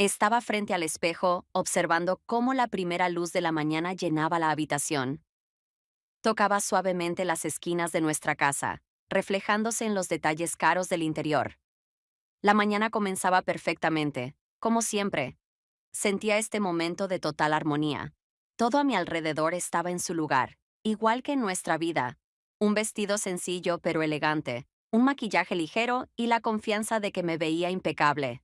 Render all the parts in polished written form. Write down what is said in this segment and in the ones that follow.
Estaba frente al espejo, observando cómo la primera luz de la mañana llenaba la habitación. Tocaba suavemente las esquinas de nuestra casa, reflejándose en los detalles caros del interior. La mañana comenzaba perfectamente, como siempre. Sentía este momento de total armonía. Todo a mi alrededor estaba en su lugar, igual que en nuestra vida. Un vestido sencillo pero elegante, un maquillaje ligero y la confianza de que me veía impecable.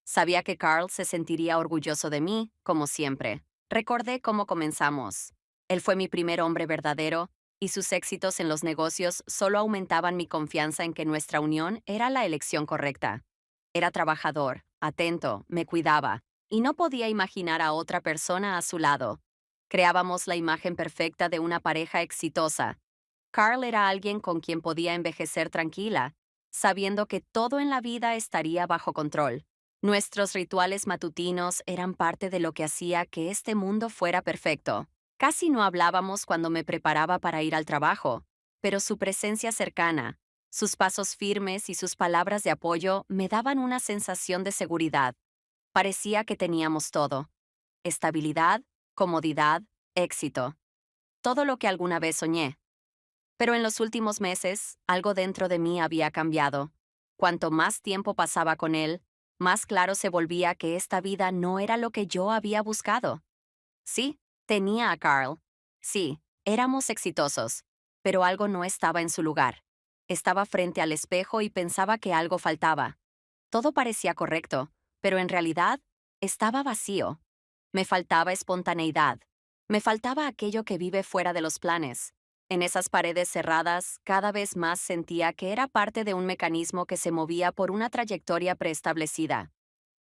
Sabía que Carl se sentiría orgulloso de mí, como siempre. Recordé cómo comenzamos. Él fue mi primer hombre verdadero, y sus éxitos en los negocios solo aumentaban mi confianza en que nuestra unión era la elección correcta. Era trabajador, atento, me cuidaba, y no podía imaginar a otra persona a su lado. Creábamos la imagen perfecta de una pareja exitosa. Carl era alguien con quien podía envejecer tranquila, sabiendo que todo en la vida estaría bajo control. Nuestros rituales matutinos eran parte de lo que hacía que este mundo fuera perfecto. Casi no hablábamos cuando me preparaba para ir al trabajo, pero su presencia cercana, sus pasos firmes y sus palabras de apoyo me daban una sensación de seguridad. Parecía que teníamos todo: estabilidad, comodidad, éxito. Todo lo que alguna vez soñé. Pero en los últimos meses, algo dentro de mí había cambiado. Cuanto más tiempo pasaba con él, más claro se volvía que esta vida no era lo que yo había buscado. Sí, tenía a Carl. Sí, éramos exitosos. Pero algo no estaba en su lugar. Estaba frente al espejo y pensaba que algo faltaba. Todo parecía correcto, pero en realidad estaba vacío. Me faltaba espontaneidad. Me faltaba aquello que vive fuera de los planes. En esas paredes cerradas, cada vez más sentía que era parte de un mecanismo que se movía por una trayectoria preestablecida.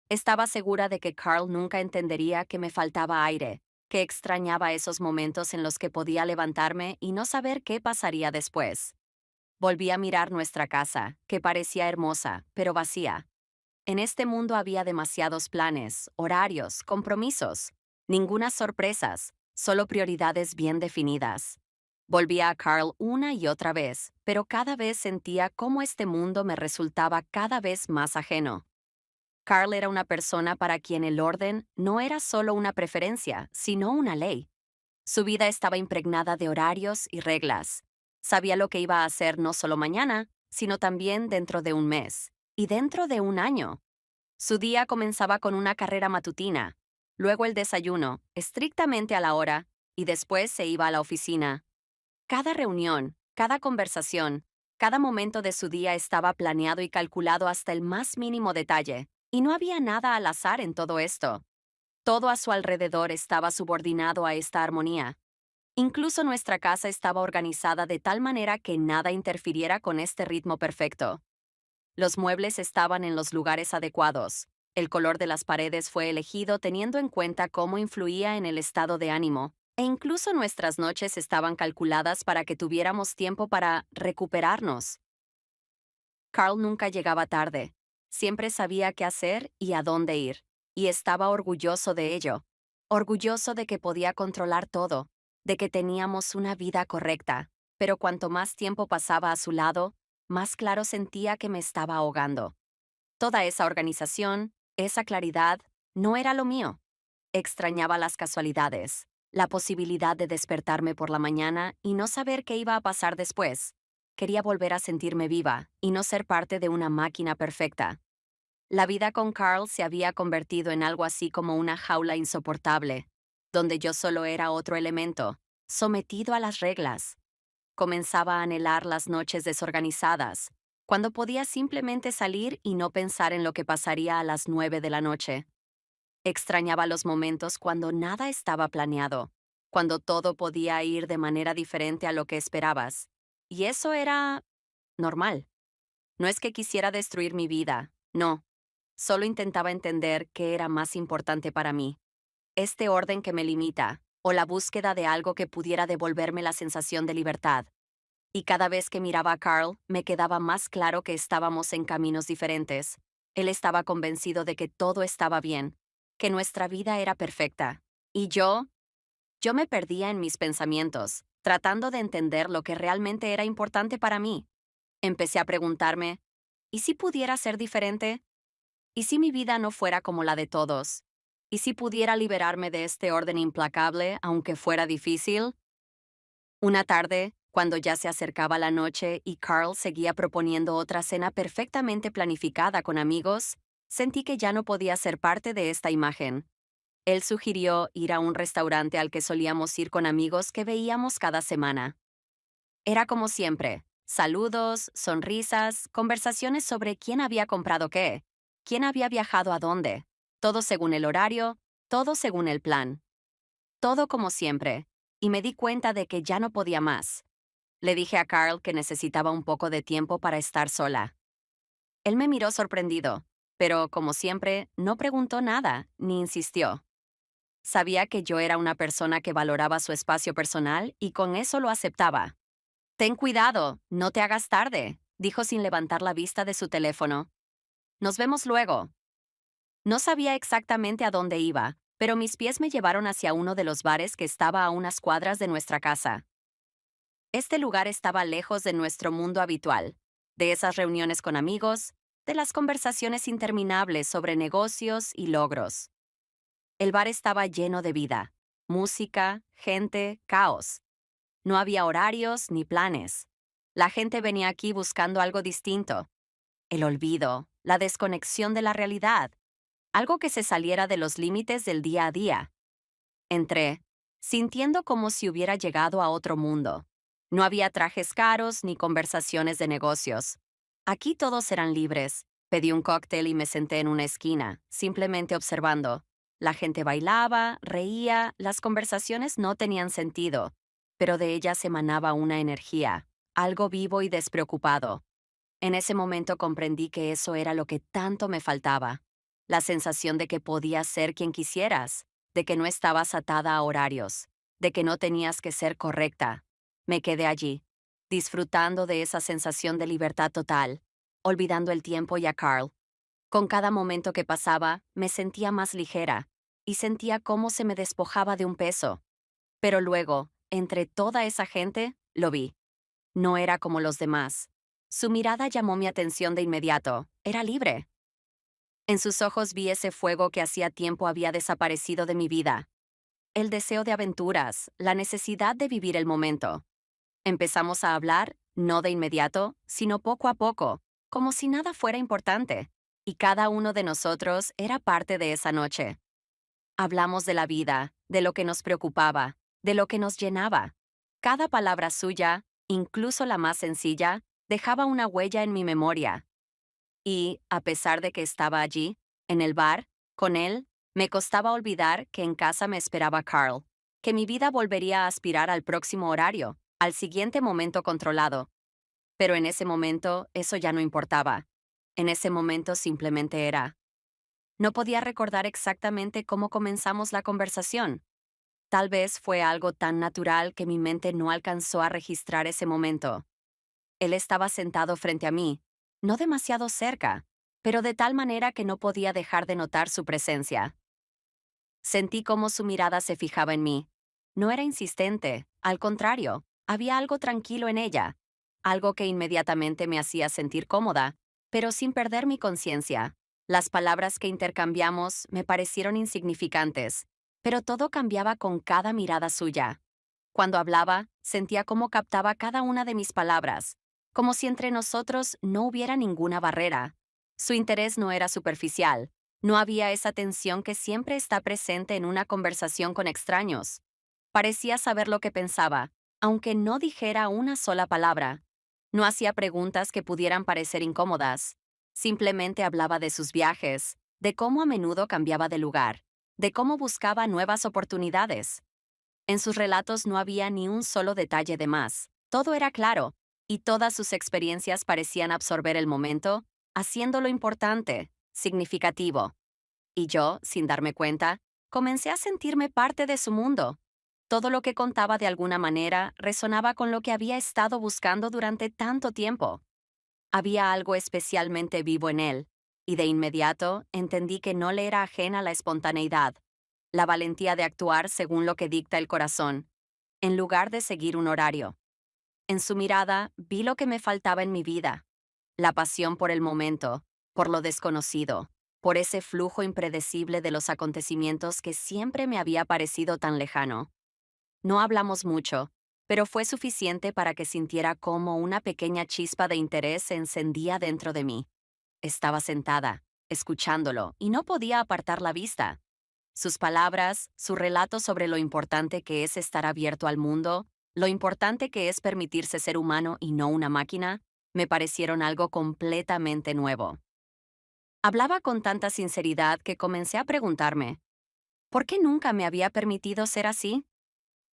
Estaba segura de que Carl nunca entendería que me faltaba aire, que extrañaba esos momentos en los que podía levantarme y no saber qué pasaría después. Volví a mirar nuestra casa, que parecía hermosa, pero vacía. En este mundo había demasiados planes, horarios, compromisos, ninguna sorpresas, solo prioridades bien definidas. Volvía a Carl una y otra vez, pero cada vez sentía cómo este mundo me resultaba cada vez más ajeno. Carl era una persona para quien el orden no era solo una preferencia, sino una ley. Su vida estaba impregnada de horarios y reglas. Sabía lo que iba a hacer no solo mañana, sino también dentro de un mes y dentro de un año. Su día comenzaba con una carrera matutina, luego el desayuno, estrictamente a la hora, y después se iba a la oficina. Cada reunión, cada conversación, cada momento de su día estaba planeado y calculado hasta el más mínimo detalle, y no había nada al azar en todo esto. Todo a su alrededor estaba subordinado a esta armonía. Incluso nuestra casa estaba organizada de tal manera que nada interfiriera con este ritmo perfecto. Los muebles estaban en los lugares adecuados. El color de las paredes fue elegido teniendo en cuenta cómo influía en el estado de ánimo, e incluso nuestras noches estaban calculadas para que tuviéramos tiempo para recuperarnos. Carl nunca llegaba tarde. Siempre sabía qué hacer y a dónde ir, y estaba orgulloso de ello. Orgulloso de que podía controlar todo, de que teníamos una vida correcta, pero cuanto más tiempo pasaba a su lado, más claro sentía que me estaba ahogando. Toda esa organización, esa claridad, no era lo mío. Extrañaba las casualidades, la posibilidad de despertarme por la mañana y no saber qué iba a pasar después. Quería volver a sentirme viva y no ser parte de una máquina perfecta. La vida con Carl se había convertido en algo así como una jaula insoportable, donde yo solo era otro elemento, sometido a las reglas. Comenzaba a anhelar las noches desorganizadas, cuando podía simplemente salir y no pensar en lo que pasaría a las 9 de la noche. Extrañaba los momentos cuando nada estaba planeado, cuando todo podía ir de manera diferente a lo que esperabas. Y eso era normal. No es que quisiera destruir mi vida, no. Solo intentaba entender qué era más importante para mí. Este orden que me limita, o la búsqueda de algo que pudiera devolverme la sensación de libertad. Y cada vez que miraba a Carl, me quedaba más claro que estábamos en caminos diferentes. Él estaba convencido de que todo estaba bien, que nuestra vida era perfecta. Y yo me perdía en mis pensamientos, tratando de entender lo que realmente era importante para mí. Empecé a preguntarme, ¿y si pudiera ser diferente? ¿Y si mi vida no fuera como la de todos? ¿Y si pudiera liberarme de este orden implacable, aunque fuera difícil? Una tarde, cuando ya se acercaba la noche y Carl seguía proponiendo otra cena perfectamente planificada con amigos, sentí que ya no podía ser parte de esta imagen. Él sugirió ir a un restaurante al que solíamos ir con amigos que veíamos cada semana. Era como siempre, saludos, sonrisas, conversaciones sobre quién había comprado qué, quién había viajado a dónde, todo según el horario, todo según el plan, todo como siempre, y me di cuenta de que ya no podía más. Le dije a Carl que necesitaba un poco de tiempo para estar sola. Él me miró sorprendido, pero como siempre, no preguntó nada ni insistió. Sabía que yo era una persona que valoraba su espacio personal y con eso lo aceptaba. Ten cuidado, no te hagas tarde, dijo sin levantar la vista de su teléfono. Nos vemos luego. No sabía exactamente a dónde iba, pero mis pies me llevaron hacia uno de los bares que estaba a unas cuadras de nuestra casa. Este lugar estaba lejos de nuestro mundo habitual, de esas reuniones con amigos, de las conversaciones interminables sobre negocios y logros. El bar estaba lleno de vida, música, gente, caos. No había horarios ni planes. La gente venía aquí buscando algo distinto, el olvido, la desconexión de la realidad, algo que se saliera de los límites del día a día. Entré, sintiendo como si hubiera llegado a otro mundo. No había trajes caros ni conversaciones de negocios. Aquí todos eran libres. Pedí un cóctel y me senté en una esquina, simplemente observando. La gente bailaba, reía, las conversaciones no tenían sentido, pero de ellas emanaba una energía, algo vivo y despreocupado. En ese momento comprendí que eso era lo que tanto me faltaba. La sensación de que podías ser quien quisieras, de que no estabas atada a horarios, de que no tenías que ser correcta. Me quedé allí, disfrutando de esa sensación de libertad total, olvidando el tiempo y a Carl. Con cada momento que pasaba, me sentía más ligera y sentía cómo se me despojaba de un peso. Pero luego, entre toda esa gente, lo vi. No era como los demás. Su mirada llamó mi atención de inmediato. Era libre. En sus ojos vi ese fuego que hacía tiempo había desaparecido de mi vida. El deseo de aventuras, la necesidad de vivir el momento. Empezamos a hablar, no de inmediato, sino poco a poco, como si nada fuera importante, y cada uno de nosotros era parte de esa noche. Hablamos de la vida, de lo que nos preocupaba, de lo que nos llenaba. Cada palabra suya, incluso la más sencilla, dejaba una huella en mi memoria. Y, a pesar de que estaba allí, en el bar, con él, me costaba olvidar que en casa me esperaba Carl, que mi vida volvería a aspirar al próximo horario, al siguiente momento controlado. Pero en ese momento eso ya no importaba. En ese momento simplemente era. No podía recordar exactamente cómo comenzamos la conversación. Tal vez fue algo tan natural que mi mente no alcanzó a registrar ese momento. Él estaba sentado frente a mí, no demasiado cerca, pero de tal manera que no podía dejar de notar su presencia. Sentí cómo su mirada se fijaba en mí. No era insistente, al contrario, había algo tranquilo en ella, algo que inmediatamente me hacía sentir cómoda, pero sin perder mi conciencia. Las palabras que intercambiamos me parecieron insignificantes, pero todo cambiaba con cada mirada suya. Cuando hablaba, sentía cómo captaba cada una de mis palabras, como si entre nosotros no hubiera ninguna barrera. Su interés no era superficial, no había esa tensión que siempre está presente en una conversación con extraños. Parecía saber lo que pensaba, aunque no dijera una sola palabra. No hacía preguntas que pudieran parecer incómodas. Simplemente hablaba de sus viajes, de cómo a menudo cambiaba de lugar, de cómo buscaba nuevas oportunidades. En sus relatos no había ni un solo detalle de más. Todo era claro, y todas sus experiencias parecían absorber el momento, haciéndolo importante, significativo. Y yo, sin darme cuenta, comencé a sentirme parte de su mundo. Todo lo que contaba de alguna manera resonaba con lo que había estado buscando durante tanto tiempo. Había algo especialmente vivo en él, y de inmediato entendí que no le era ajena la espontaneidad, la valentía de actuar según lo que dicta el corazón, en lugar de seguir un horario. En su mirada vi lo que me faltaba en mi vida, la pasión por el momento, por lo desconocido. por ese flujo impredecible de los acontecimientos que siempre me había parecido tan lejano. No hablamos mucho, pero fue suficiente para que sintiera cómo una pequeña chispa de interés se encendía dentro de mí. Estaba sentada, escuchándolo, y no podía apartar la vista. Sus palabras, su relato sobre lo importante que es estar abierto al mundo, lo importante que es permitirse ser humano y no una máquina, me parecieron algo completamente nuevo. Hablaba con tanta sinceridad que comencé a preguntarme, ¿por qué nunca me había permitido ser así?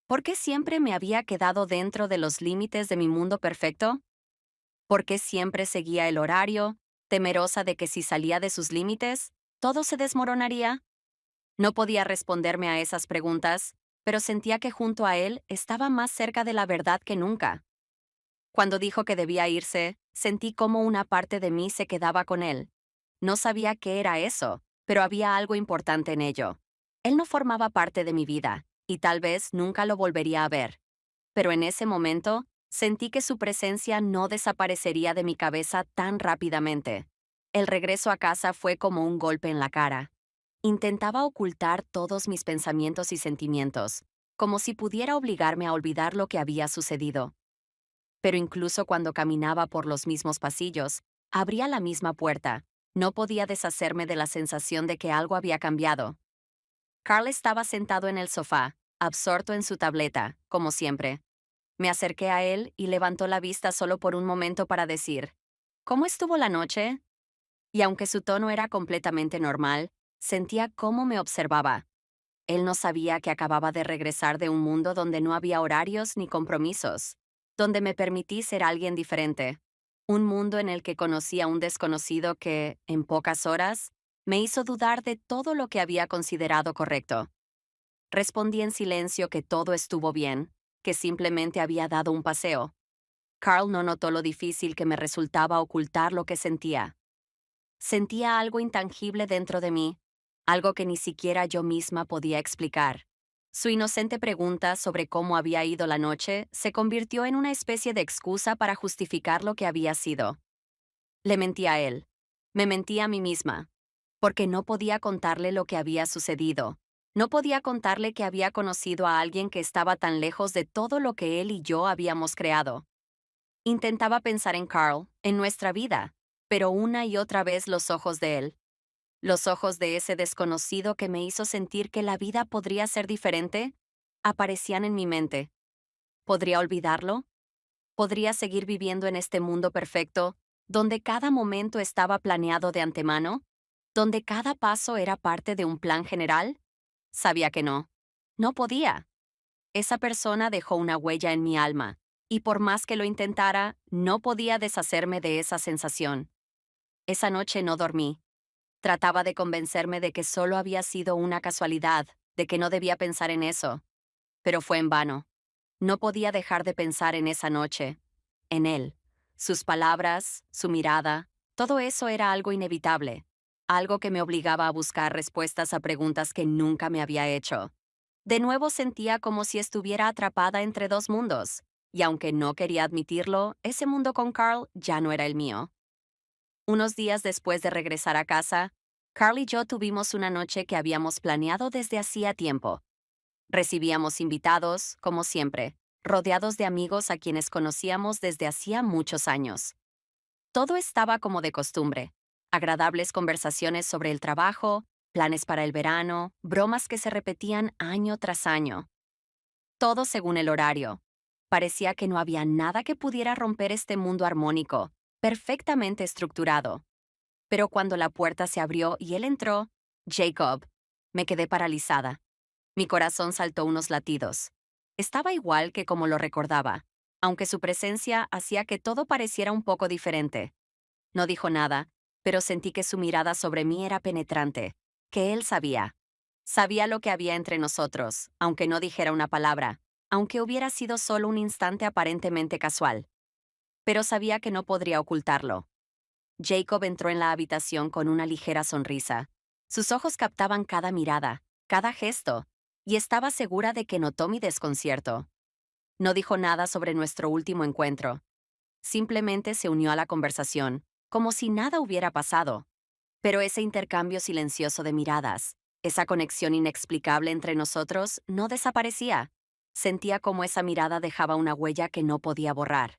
¿Por qué siempre me había quedado dentro de los límites de mi mundo perfecto? ¿Por qué siempre seguía el horario, temerosa de que si salía de sus límites, todo se desmoronaría? No podía responderme a esas preguntas, pero sentía que junto a él estaba más cerca de la verdad que nunca. Cuando dijo que debía irse, sentí como una parte de mí se quedaba con él. No sabía qué era eso, pero había algo importante en ello. Él no formaba parte de mi vida, y tal vez nunca lo volvería a ver. Pero en ese momento, sentí que su presencia no desaparecería de mi cabeza tan rápidamente. El regreso a casa fue como un golpe en la cara. Intentaba ocultar todos mis pensamientos y sentimientos, como si pudiera obligarme a olvidar lo que había sucedido. Pero incluso cuando caminaba por los mismos pasillos, abría la misma puerta, no podía deshacerme de la sensación de que algo había cambiado. Carl estaba sentado en el sofá, absorto en su tableta, como siempre. Me acerqué a él y levantó la vista solo por un momento para decir, ¿cómo estuvo la noche? Y aunque su tono era completamente normal, sentía cómo me observaba. Él no sabía que acababa de regresar de un mundo donde no había horarios ni compromisos, donde me permití ser alguien diferente. Un mundo en el que conocí a un desconocido que, en pocas horas, me hizo dudar de todo lo que había considerado correcto. Respondí en silencio que todo estuvo bien, que simplemente había dado un paseo. Carl no notó lo difícil que me resultaba ocultar lo que sentía. Sentía algo intangible dentro de mí, algo que ni siquiera yo misma podía explicar. Su inocente pregunta sobre cómo había ido la noche se convirtió en una especie de excusa para justificar lo que había sido. Le mentí a él. Me mentí a mí misma, porque no podía contarle lo que había sucedido. No podía contarle que había conocido a alguien que estaba tan lejos de todo lo que él y yo habíamos creado. Intentaba pensar en Carl, en nuestra vida, pero una y otra vez los ojos de él. Los ojos de ese desconocido que me hizo sentir que la vida podría ser diferente, aparecían en mi mente. ¿Podría olvidarlo? ¿Podría seguir viviendo en este mundo perfecto, donde cada momento estaba planeado de antemano? ¿Donde cada paso era parte de un plan general? Sabía que no. No podía. Esa persona dejó una huella en mi alma, y por más que lo intentara, no podía deshacerme de esa sensación. Esa noche no dormí. Trataba de convencerme de que solo había sido una casualidad, de que no debía pensar en eso. Pero fue en vano. No podía dejar de pensar en esa noche, en él. Sus palabras, su mirada, todo eso era algo inevitable, algo que me obligaba a buscar respuestas a preguntas que nunca me había hecho. De nuevo sentía como si estuviera atrapada entre dos mundos, y aunque no quería admitirlo, ese mundo con Carl ya no era el mío. Unos días después de regresar a casa, Carl y yo tuvimos una noche que habíamos planeado desde hacía tiempo. Recibíamos invitados, como siempre, rodeados de amigos a quienes conocíamos desde hacía muchos años. Todo estaba como de costumbre. Agradables conversaciones sobre el trabajo, planes para el verano, bromas que se repetían año tras año. Todo según el horario. Parecía que no había nada que pudiera romper este mundo armónico, perfectamente estructurado. Pero cuando la puerta se abrió y él entró, Jacob, me quedé paralizada. Mi corazón saltó unos latidos. Estaba igual que como lo recordaba, aunque su presencia hacía que todo pareciera un poco diferente. No dijo nada, pero sentí que su mirada sobre mí era penetrante, que él sabía. Sabía lo que había entre nosotros, aunque no dijera una palabra, aunque hubiera sido solo un instante aparentemente casual. Pero sabía que no podría ocultarlo. Jacob entró en la habitación con una ligera sonrisa. Sus ojos captaban cada mirada, cada gesto, y estaba segura de que notó mi desconcierto. No dijo nada sobre nuestro último encuentro. Simplemente se unió a la conversación, como si nada hubiera pasado. Pero ese intercambio silencioso de miradas, esa conexión inexplicable entre nosotros, no desaparecía. Sentía como esa mirada dejaba una huella que no podía borrar.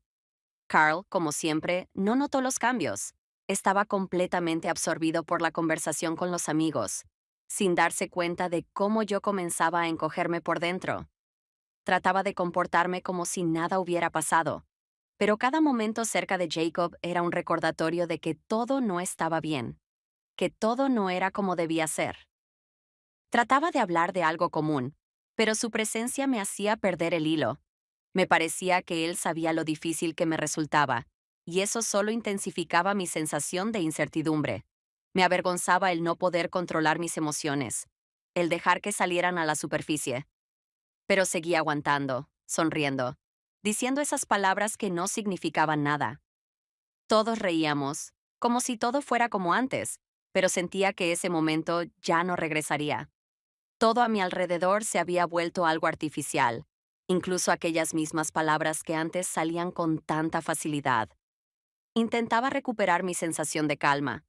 Carl, como siempre, no notó los cambios. Estaba completamente absorbido por la conversación con los amigos, sin darse cuenta de cómo yo comenzaba a encogerme por dentro. Trataba de comportarme como si nada hubiera pasado, pero cada momento cerca de Jacob era un recordatorio de que todo no estaba bien, que todo no era como debía ser. Trataba de hablar de algo común, pero su presencia me hacía perder el hilo. Me parecía que él sabía lo difícil que me resultaba, y eso solo intensificaba mi sensación de incertidumbre. Me avergonzaba el no poder controlar mis emociones, el dejar que salieran a la superficie. Pero seguía aguantando, sonriendo, diciendo esas palabras que no significaban nada. Todos reíamos, como si todo fuera como antes, pero sentía que ese momento ya no regresaría. Todo a mi alrededor se había vuelto algo artificial, incluso aquellas mismas palabras que antes salían con tanta facilidad. Intentaba recuperar mi sensación de calma,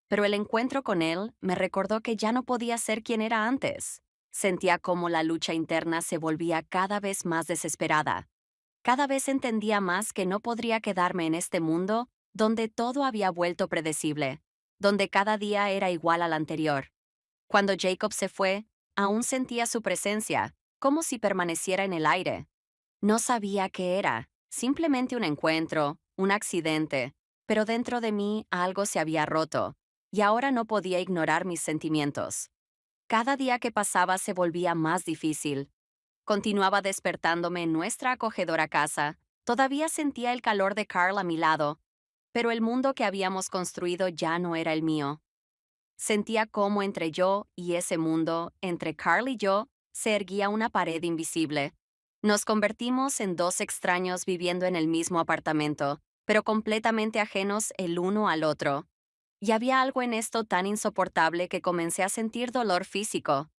pero el encuentro con él me recordó que ya no podía ser quien era antes. Sentía cómo la lucha interna se volvía cada vez más desesperada. Cada vez entendía más que no podría quedarme en este mundo donde todo había vuelto predecible, donde cada día era igual al anterior. Cuando Jacob se fue, aún sentía su presencia, como si permaneciera en el aire. No sabía qué era, simplemente un encuentro, un accidente, pero dentro de mí algo se había roto, y ahora no podía ignorar mis sentimientos. Cada día que pasaba se volvía más difícil. Continuaba despertándome en nuestra acogedora casa, todavía sentía el calor de Carl a mi lado, pero el mundo que habíamos construido ya no era el mío. Sentía cómo entre yo y ese mundo, entre Carl y yo, se erguía una pared invisible. Nos convertimos en dos extraños viviendo en el mismo apartamento, pero completamente ajenos el uno al otro. Y había algo en esto tan insoportable que comencé a sentir dolor físico.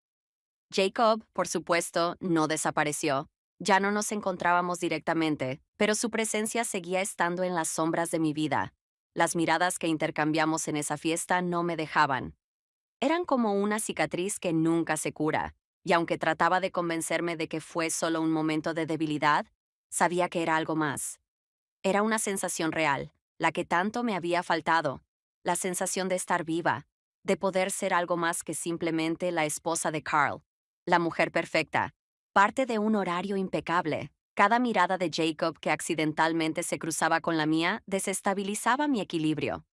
Jacob, por supuesto, no desapareció. Ya no nos encontrábamos directamente, pero su presencia seguía estando en las sombras de mi vida. Las miradas que intercambiamos en esa fiesta no me dejaban. Eran como una cicatriz que nunca se cura, y aunque trataba de convencerme de que fue solo un momento de debilidad, sabía que era algo más. Era una sensación real, la que tanto me había faltado, la sensación de estar viva, de poder ser algo más que simplemente la esposa de Carl, la mujer perfecta, parte de un horario impecable. Cada mirada de Jacob que accidentalmente se cruzaba con la mía desestabilizaba mi equilibrio.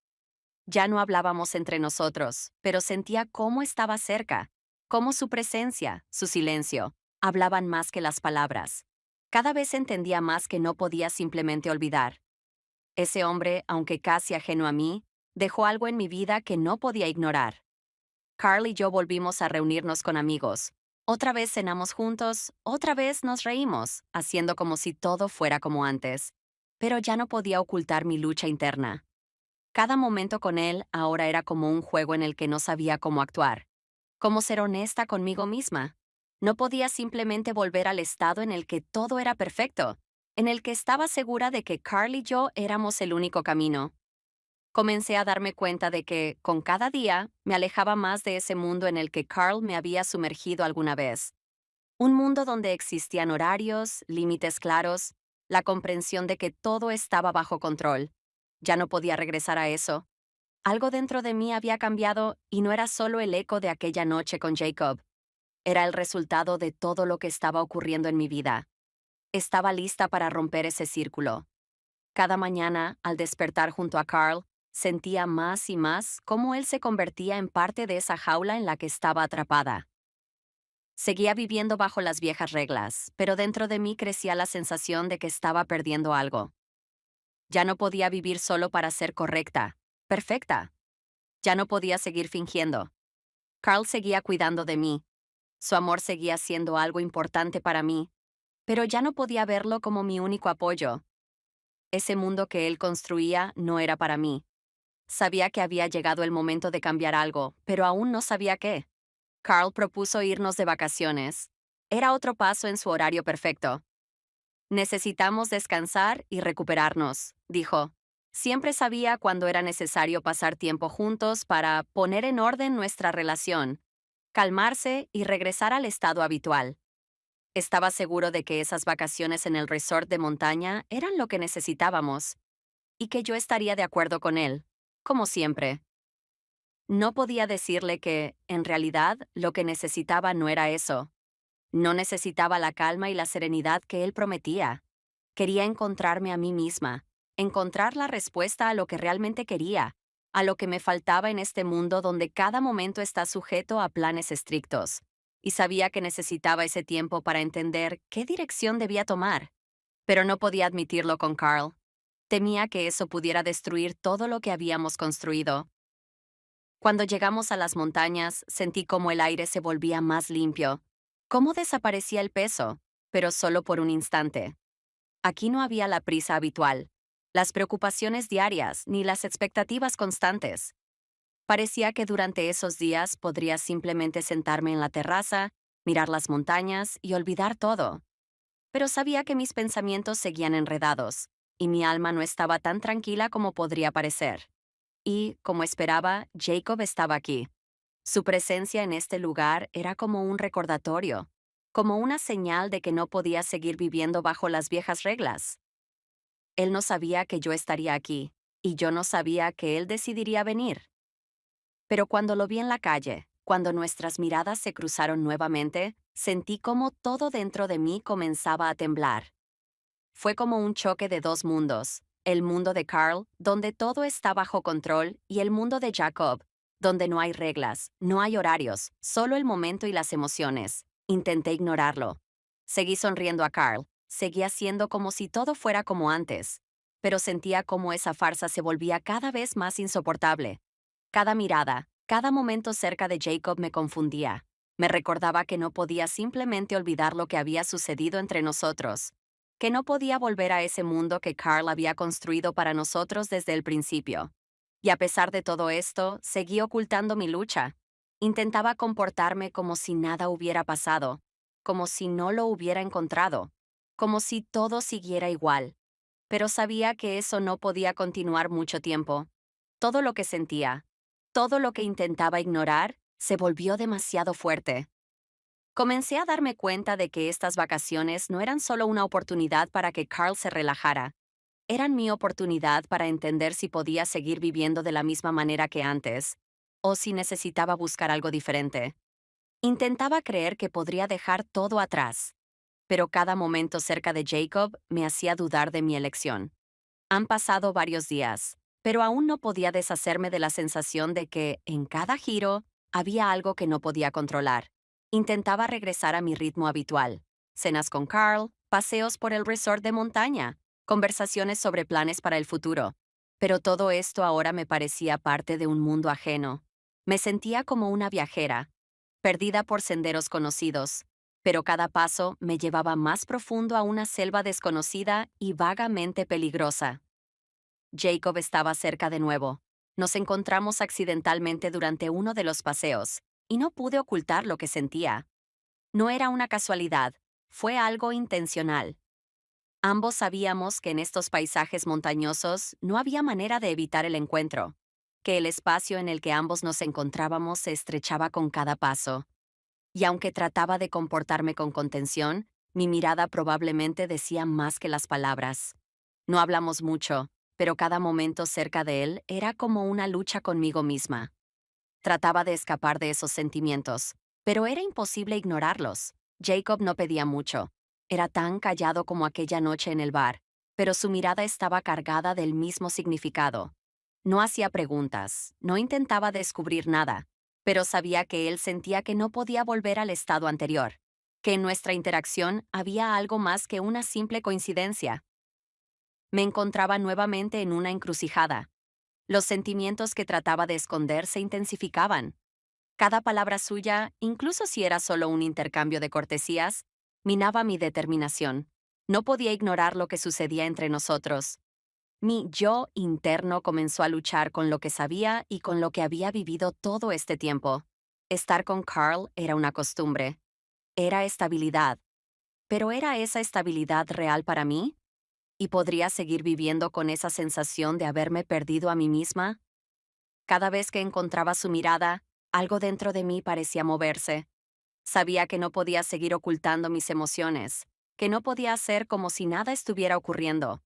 Ya no hablábamos entre nosotros, pero sentía cómo estaba cerca, cómo su presencia, su silencio, hablaban más que las palabras. Cada vez entendía más que no podía simplemente olvidar. Ese hombre, aunque casi ajeno a mí, dejó algo en mi vida que no podía ignorar. Carl y yo volvimos a reunirnos con amigos. Otra vez cenamos juntos, otra vez nos reímos, haciendo como si todo fuera como antes. Pero ya no podía ocultar mi lucha interna. Cada momento con él ahora era como un juego en el que no sabía cómo actuar, cómo ser honesta conmigo misma. No podía simplemente volver al estado en el que todo era perfecto, en el que estaba segura de que Carl y yo éramos el único camino. Comencé a darme cuenta de que, con cada día, me alejaba más de ese mundo en el que Carl me había sumergido alguna vez. Un mundo donde existían horarios, límites claros, la comprensión de que todo estaba bajo control. Ya no podía regresar a eso. Algo dentro de mí había cambiado y no era solo el eco de aquella noche con Jacob. Era el resultado de todo lo que estaba ocurriendo en mi vida. Estaba lista para romper ese círculo. Cada mañana, al despertar junto a Carl, sentía más y más cómo él se convertía en parte de esa jaula en la que estaba atrapada. Seguía viviendo bajo las viejas reglas, pero dentro de mí crecía la sensación de que estaba perdiendo algo. Ya no podía vivir solo para ser correcta, perfecta. Ya no podía seguir fingiendo. Carl seguía cuidando de mí. Su amor seguía siendo algo importante para mí, pero ya no podía verlo como mi único apoyo. Ese mundo que él construía no era para mí. Sabía que había llegado el momento de cambiar algo, pero aún no sabía qué. Carl propuso irnos de vacaciones. Era otro paso en su horario perfecto. Necesitamos descansar y recuperarnos, dijo. Siempre sabía cuándo era necesario pasar tiempo juntos para poner en orden nuestra relación, calmarse y regresar al estado habitual. Estaba seguro de que esas vacaciones en el resort de montaña eran lo que necesitábamos y que yo estaría de acuerdo con él, como siempre. No podía decirle que, en realidad, lo que necesitaba no era eso. No necesitaba la calma y la serenidad que él prometía. Quería encontrarme a mí misma, encontrar la respuesta a lo que realmente quería, a lo que me faltaba en este mundo donde cada momento está sujeto a planes estrictos. Y sabía que necesitaba ese tiempo para entender qué dirección debía tomar. Pero no podía admitirlo con Carl. Temía que eso pudiera destruir todo lo que habíamos construido. Cuando llegamos a las montañas, sentí cómo el aire se volvía más limpio, cómo desaparecía el peso, pero solo por un instante. Aquí no había la prisa habitual, las preocupaciones diarias ni las expectativas constantes. Parecía que durante esos días podría simplemente sentarme en la terraza, mirar las montañas y olvidar todo. Pero sabía que mis pensamientos seguían enredados, y mi alma no estaba tan tranquila como podría parecer. Y, como esperaba, Jacob estaba aquí. Su presencia en este lugar era como un recordatorio, como una señal de que no podía seguir viviendo bajo las viejas reglas. Él no sabía que yo estaría aquí, y yo no sabía que él decidiría venir. Pero cuando lo vi en la calle, cuando nuestras miradas se cruzaron nuevamente, sentí como todo dentro de mí comenzaba a temblar. Fue como un choque de dos mundos, el mundo de Carl, donde todo está bajo control, y el mundo de Jacob, donde no hay reglas, no hay horarios, solo el momento y las emociones. Intenté ignorarlo. Seguí sonriendo a Carl, seguía siendo como si todo fuera como antes, pero sentía como esa farsa se volvía cada vez más insoportable. Cada mirada, cada momento cerca de Jacob me confundía. Me recordaba que no podía simplemente olvidar lo que había sucedido entre nosotros, que no podía volver a ese mundo que Carl había construido para nosotros desde el principio. Y a pesar de todo esto, seguí ocultando mi lucha. Intentaba comportarme como si nada hubiera pasado, como si no lo hubiera encontrado, como si todo siguiera igual. Pero sabía que eso no podía continuar mucho tiempo. Todo lo que sentía, todo lo que intentaba ignorar, se volvió demasiado fuerte. Comencé a darme cuenta de que estas vacaciones no eran solo una oportunidad para que Carl se relajara, eran mi oportunidad para entender si podía seguir viviendo de la misma manera que antes, o si necesitaba buscar algo diferente. Intentaba creer que podría dejar todo atrás, pero cada momento cerca de Jacob me hacía dudar de mi elección. Han pasado varios días, pero aún no podía deshacerme de la sensación de que, en cada giro, había algo que no podía controlar. Intentaba regresar a mi ritmo habitual. Cenas con Carl, paseos por el resort de montaña, conversaciones sobre planes para el futuro. Pero todo esto ahora me parecía parte de un mundo ajeno. Me sentía como una viajera, perdida por senderos conocidos, pero cada paso me llevaba más profundo a una selva desconocida y vagamente peligrosa. Jacob estaba cerca de nuevo. Nos encontramos accidentalmente durante uno de los paseos, y no pude ocultar lo que sentía. No era una casualidad, fue algo intencional. Ambos sabíamos que en estos paisajes montañosos no había manera de evitar el encuentro, que el espacio en el que ambos nos encontrábamos se estrechaba con cada paso. Y aunque trataba de comportarme con contención, mi mirada probablemente decía más que las palabras. No hablamos mucho, pero cada momento cerca de él era como una lucha conmigo misma. Trataba de escapar de esos sentimientos, pero era imposible ignorarlos. Jacob no pedía mucho. Era tan callado como aquella noche en el bar, pero su mirada estaba cargada del mismo significado. No hacía preguntas, no intentaba descubrir nada, pero sabía que él sentía que no podía volver al estado anterior, que en nuestra interacción había algo más que una simple coincidencia. Me encontraba nuevamente en una encrucijada. Los sentimientos que trataba de esconder se intensificaban. Cada palabra suya, incluso si era solo un intercambio de cortesías, minaba mi determinación. No podía ignorar lo que sucedía entre nosotros. Mi yo interno comenzó a luchar con lo que sabía y con lo que había vivido todo este tiempo. Estar con Carl era una costumbre. Era estabilidad. ¿Pero era esa estabilidad real para mí? ¿Y podría seguir viviendo con esa sensación de haberme perdido a mí misma? Cada vez que encontraba su mirada, algo dentro de mí parecía moverse. Sabía que no podía seguir ocultando mis emociones, que no podía hacer como si nada estuviera ocurriendo.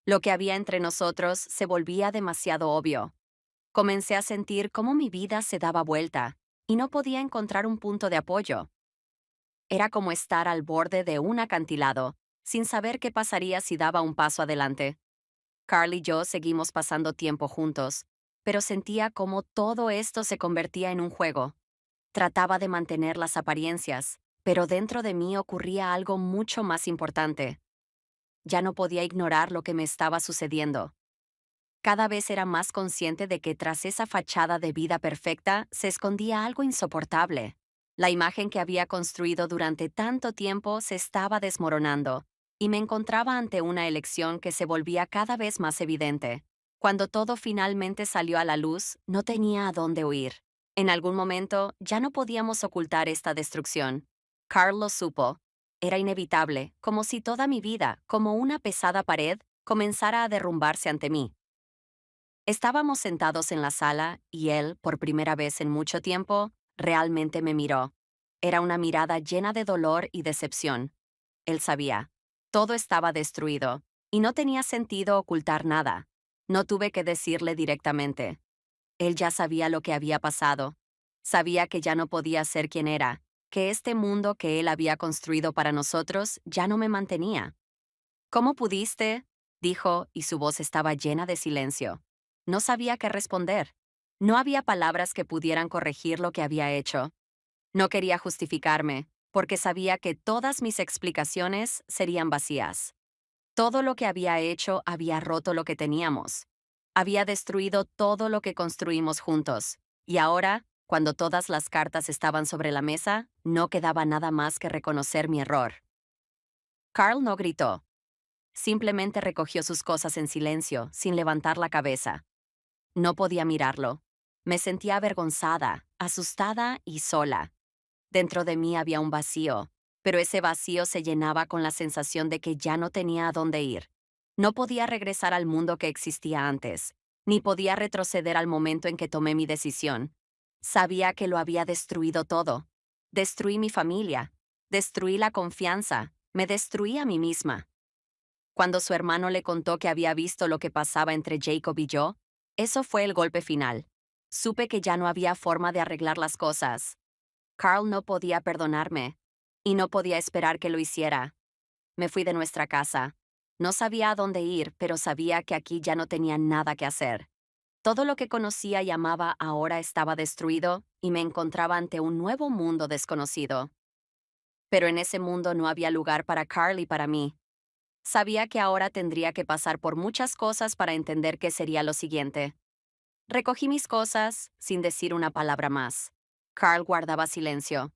Lo que había entre nosotros se volvía demasiado obvio. Comencé a sentir cómo mi vida se daba vuelta, y no podía encontrar un punto de apoyo. Era como estar al borde de un acantilado, sin saber qué pasaría si daba un paso adelante. Carl y yo seguimos pasando tiempo juntos, pero sentía como todo esto se convertía en un juego. Trataba de mantener las apariencias, pero dentro de mí ocurría algo mucho más importante. Ya no podía ignorar lo que me estaba sucediendo. Cada vez era más consciente de que tras esa fachada de vida perfecta se escondía algo insoportable. La imagen que había construido durante tanto tiempo se estaba desmoronando, y me encontraba ante una elección que se volvía cada vez más evidente. Cuando todo finalmente salió a la luz, no tenía a dónde huir. En algún momento ya no podíamos ocultar esta destrucción. Carl lo supo. Era inevitable, como si toda mi vida, como una pesada pared, comenzara a derrumbarse ante mí. Estábamos sentados en la sala y él, por primera vez en mucho tiempo, realmente me miró. Era una mirada llena de dolor y decepción. Él sabía. Todo estaba destruido, y no tenía sentido ocultar nada. No tuve que decirle directamente. Él ya sabía lo que había pasado. Sabía que ya no podía ser quien era, que este mundo que él había construido para nosotros ya no me mantenía. ¿Cómo pudiste? Dijo, y su voz estaba llena de silencio. No sabía qué responder. No había palabras que pudieran corregir lo que había hecho. No quería justificarme, porque sabía que todas mis explicaciones serían vacías. Todo lo que había hecho había roto lo que teníamos. Había destruido todo lo que construimos juntos. Y ahora, cuando todas las cartas estaban sobre la mesa, no quedaba nada más que reconocer mi error. Carl no gritó. Simplemente recogió sus cosas en silencio, sin levantar la cabeza. No podía mirarlo. Me sentía avergonzada, asustada y sola. Dentro de mí había un vacío, pero ese vacío se llenaba con la sensación de que ya no tenía a dónde ir. No podía regresar al mundo que existía antes, ni podía retroceder al momento en que tomé mi decisión. Sabía que lo había destruido todo. Destruí mi familia, destruí la confianza, me destruí a mí misma. Cuando su hermano le contó que había visto lo que pasaba entre Jacob y yo, eso fue el golpe final. Supe que ya no había forma de arreglar las cosas. Carl no podía perdonarme, y no podía esperar que lo hiciera. Me fui de nuestra casa. No sabía a dónde ir, pero sabía que aquí ya no tenía nada que hacer. Todo lo que conocía y amaba ahora estaba destruido, y me encontraba ante un nuevo mundo desconocido. Pero en ese mundo no había lugar para Carl y para mí. Sabía que ahora tendría que pasar por muchas cosas para entender qué sería lo siguiente. Recogí mis cosas, sin decir una palabra más. Carl guardaba silencio.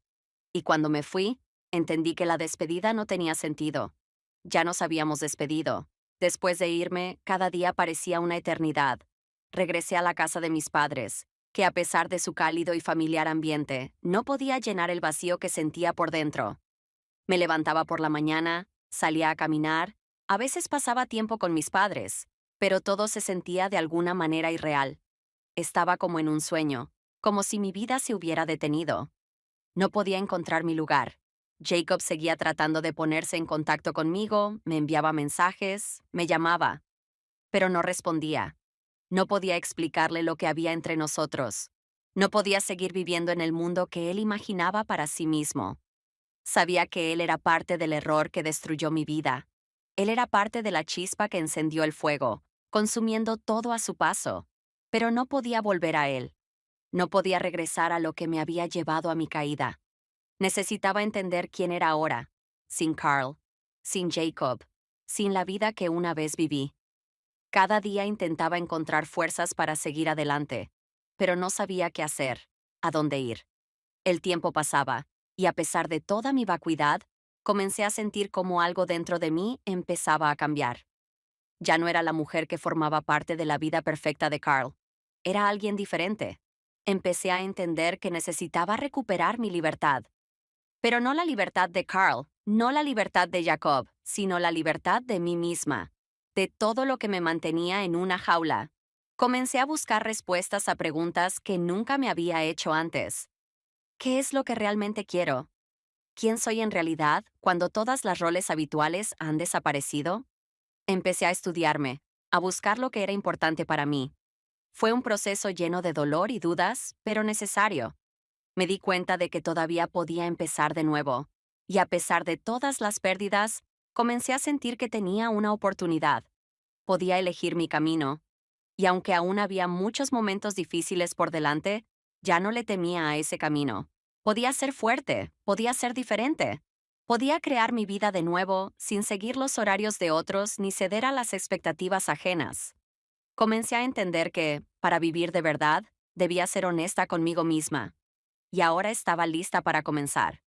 Y cuando me fui, entendí que la despedida no tenía sentido. Ya nos habíamos despedido. Después de irme, cada día parecía una eternidad. Regresé a la casa de mis padres, que a pesar de su cálido y familiar ambiente, no podía llenar el vacío que sentía por dentro. Me levantaba por la mañana, salía a caminar, a veces pasaba tiempo con mis padres, pero todo se sentía de alguna manera irreal. Estaba como en un sueño, como si mi vida se hubiera detenido. No podía encontrar mi lugar. Jacob seguía tratando de ponerse en contacto conmigo, me enviaba mensajes, me llamaba, pero no respondía. No podía explicarle lo que había entre nosotros. No podía seguir viviendo en el mundo que él imaginaba para sí mismo. Sabía que él era parte del error que destruyó mi vida. Él era parte de la chispa que encendió el fuego, consumiendo todo a su paso. Pero no podía volver a él. No podía regresar a lo que me había llevado a mi caída. Necesitaba entender quién era ahora, sin Carl, sin Jacob, sin la vida que una vez viví. Cada día intentaba encontrar fuerzas para seguir adelante, pero no sabía qué hacer, a dónde ir. El tiempo pasaba, y a pesar de toda mi vacuidad, comencé a sentir como algo dentro de mí empezaba a cambiar. Ya no era la mujer que formaba parte de la vida perfecta de Carl. Era alguien diferente. Empecé a entender que necesitaba recuperar mi libertad. Pero no la libertad de Carl, no la libertad de Jacob, sino la libertad de mí misma. de todo lo que me mantenía en una jaula. Comencé a buscar respuestas a preguntas que nunca me había hecho antes. ¿Qué es lo que realmente quiero? ¿Quién soy en realidad cuando todas las roles habituales han desaparecido? Empecé a estudiarme, a buscar lo que era importante para mí. Fue un proceso lleno de dolor y dudas, pero necesario. Me di cuenta de que todavía podía empezar de nuevo, y a pesar de todas las pérdidas, comencé a sentir que tenía una oportunidad. Podía elegir mi camino, y aunque aún había muchos momentos difíciles por delante, ya no le temía a ese camino. Podía ser fuerte, podía ser diferente. Podía crear mi vida de nuevo sin seguir los horarios de otros ni ceder a las expectativas ajenas. Comencé a entender que, para vivir de verdad, debía ser honesta conmigo misma, y ahora estaba lista para comenzar.